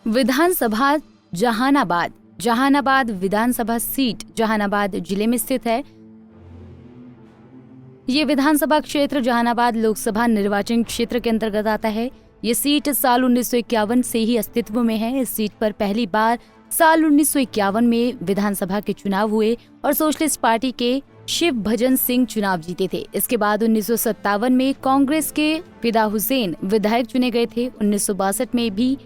विधानसभा जहानाबाद। जहानाबाद विधानसभा seat Jehanabad जिले में स्थित है। ये विधानसभा क्षेत्र जहानाबाद लोकसभा निर्वाचन क्षेत्र के अंतर्गत आता है। ये सीट साल 1951 से ही अस्तित्व में है। इस सीट पर पहली बार साल 1951 में विधानसभा के चुनाव हुए और सोशलिस्ट पार्टी के शिव भजन सिंह चुनाव जीते थे। इसके बाद 1957 में कांग्रेस के फिदा हुसैन विधायक चुने गए थे। 1962 में भी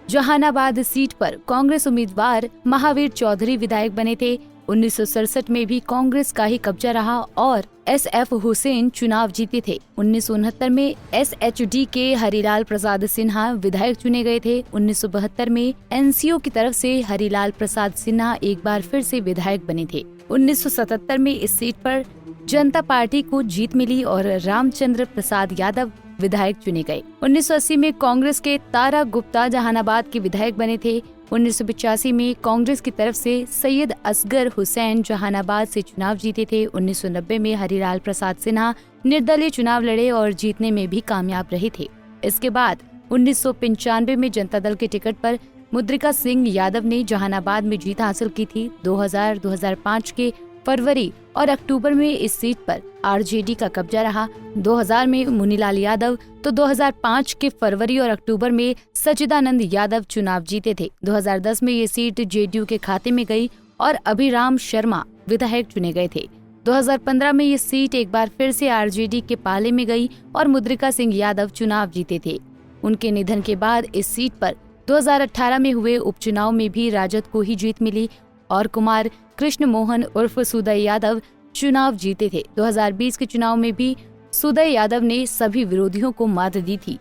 जहानाबाद सीट पर कांग्रेस उम्मीदवार महावीर चौधरी विधायक बने थे। 1967 में भी कांग्रेस का ही कब्जा रहा और SF हुसैन चुनाव जीते थे। 1969 में SHD के हरिलाल प्रसाद सिन्हा विधायक चुने गए थे। 1972 में NCO की तरफ से हरिलाल प्रसाद सिन्हा एक बार फिर से विधायक बने थे। 1977 में इस सीट पर जनता पार्टी को जीत मिली और रामचंद्र प्रसाद यादव विधायक चुने गए। 1980 में कांग्रेस के तारा गुप्ता जहानाबाद के विधायक बने थे। 1985 में कांग्रेस की तरफ से सैयद असगर हुसैन जहानाबाद से चुनाव जीते थे। 1990 में हरिलाल प्रसाद सिन्हा निर्दलीय चुनाव लड़े और जीतने में भी कामयाब रहे थे। इसके बाद 1995 में जनता दल के टिकट पर मुद्रिका सिंह यादव ने जहानाबाद में जीत हासिल की थी। 2000-2005 के फरवरी और अक्टूबर में इस सीट पर RJD का कब्जा रहा। 2000 में मुनीलाल यादव तो 2005 के फरवरी और अक्टूबर में सचिदानंद यादव चुनाव जीते थे। 2010 में ये सीट JDU के खाते में गई और अभिराम शर्मा विधायक चुने गए थे। 2015 में ये सीट एक बार फिर से RJD के पाले में गई और मुद्रिका सिंह यादव चुनाव जीते थे। उनके निधन के बाद इस सीट पर 2018 में हुए उपचुनाव में भी राजद को ही जीत मिली और कुमार कृष्ण मोहन उर्फ सुदय यादव चुनाव जीते थे। 2020 के चुनाव में भी सुदय यादव ने सभी विरोधियों को मात दी थी।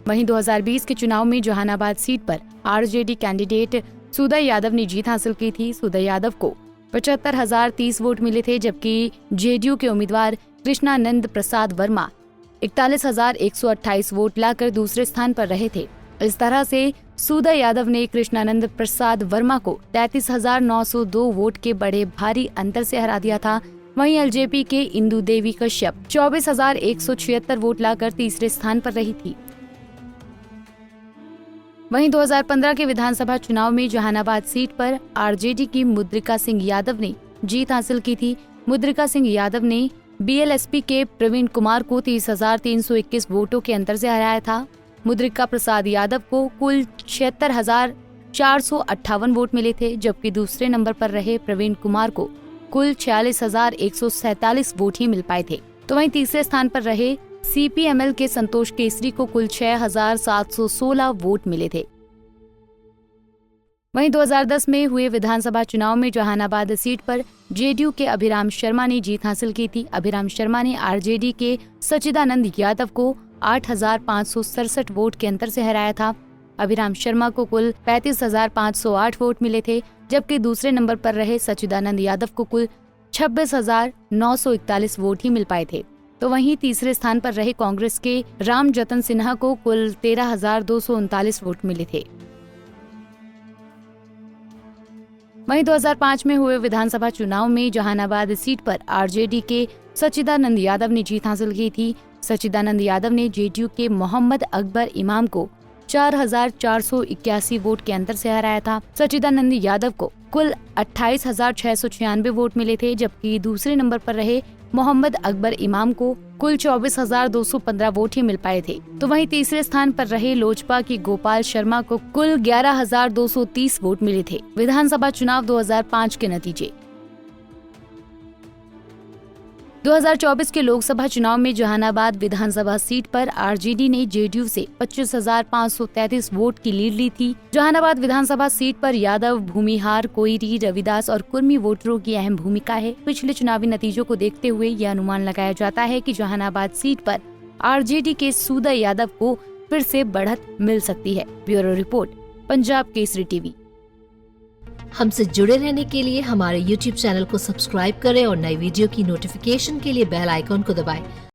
वहीं 2020 के चुनाव में जहानाबाद सीट पर RJD कैंडिडेट सुदय यादव ने जीत हासिल की थी। सुदय यादव को 75,030 वोट मिले थे, जबकि JDU के उम्मीदवार कृष्णानंद प्रसाद वर्मा 41,128 वोट लाकर दूसरे स्थान पर रहे थे। इस तरह से सुदय यादव ने कृष्णानंद प्रसाद वर्मा को 33,902 वोट के बड़े भारी अंतर से हरा दिया था। वहीं LJP के इंदु देवी कश्यप 24,176 वोट लाकर तीसरे स्थान पर रही थी। वहीं 2015 के विधानसभा चुनाव में जहानाबाद सीट पर RJD की मुद्रिका सिंह यादव ने जीत हासिल की थी। मुद्रिका सिंह यादव ने BLSP के प्रवीण कुमार को 30,321 वोटों के अंतर से हराया था। मुद्रिका प्रसाद यादव को कुल 76,458 वोट मिले थे, जबकि दूसरे नंबर पर रहे प्रवीण कुमार को कुल 46,147 वोट ही मिल पाए थे। तो वहीं तीसरे स्थान पर रहे CPML के संतोष केसरी को कुल 6,716 वोट मिले थे। वहीं 2010 में हुए विधानसभा चुनाव में जहानाबाद सीट पर JDU के अभिराम शर्मा ने जीत हासिल की थी। अभिराम शर्मा ने RJD के सचिदानंद यादव को 8,567 वोट के अंतर से हराया था। अभिराम शर्मा को कुल 35,508 वोट मिले थे, जबकि दूसरे नंबर पर रहे सचिदानंद यादव को कुल 26,941 वोट ही मिल पाए थे। तो वहीं तीसरे स्थान पर रहे कांग्रेस के राम जतन सिन्हा को कुल 13,239 वोट मिले थे। वहीं 2005 में हुए विधानसभा चुनाव में जहानाबाद सीट पर RJD के सचिदानंद यादव ने जीत हासिल की थी। सचिदानंद यादव ने JDU के मोहम्मद अकबर इमाम को 4,481 वोट के अंतर से हराया था। सचिदानंद यादव को कुल 28,696 वोट मिले थे, जबकि दूसरे नंबर पर रहे मोहम्मद अकबर इमाम को कुल 24,215 वोट ही मिल पाए थे। तो वहीं तीसरे स्थान पर रहे लोजपा की गोपाल शर्मा को कुल 11,230 वोट मिले थे। विधानसभा चुनाव 2005 के नतीजे। 2024 के लोकसभा चुनाव में जहानाबाद विधानसभा सीट पर RJD ने JDU से 25,533 वोट की लीड ली थी। जहानाबाद विधानसभा सीट पर यादव, भूमिहार, कोईरी, रविदास और कुर्मी वोटरों की अहम भूमिका है। पिछले चुनावी नतीजों को देखते हुए यह अनुमान लगाया जाता है कि जहानाबाद सीट पर RJD के सुदय यादव को फिर से बढ़त मिल सकती है। Bureau report, Punjab Kesari TV. हमसे जुड़े रहने के लिए हमारे YouTube चैनल को सब्सक्राइब करें और नई वीडियो की नोटिफिकेशन के लिए बेल आइकॉन को दबाएं।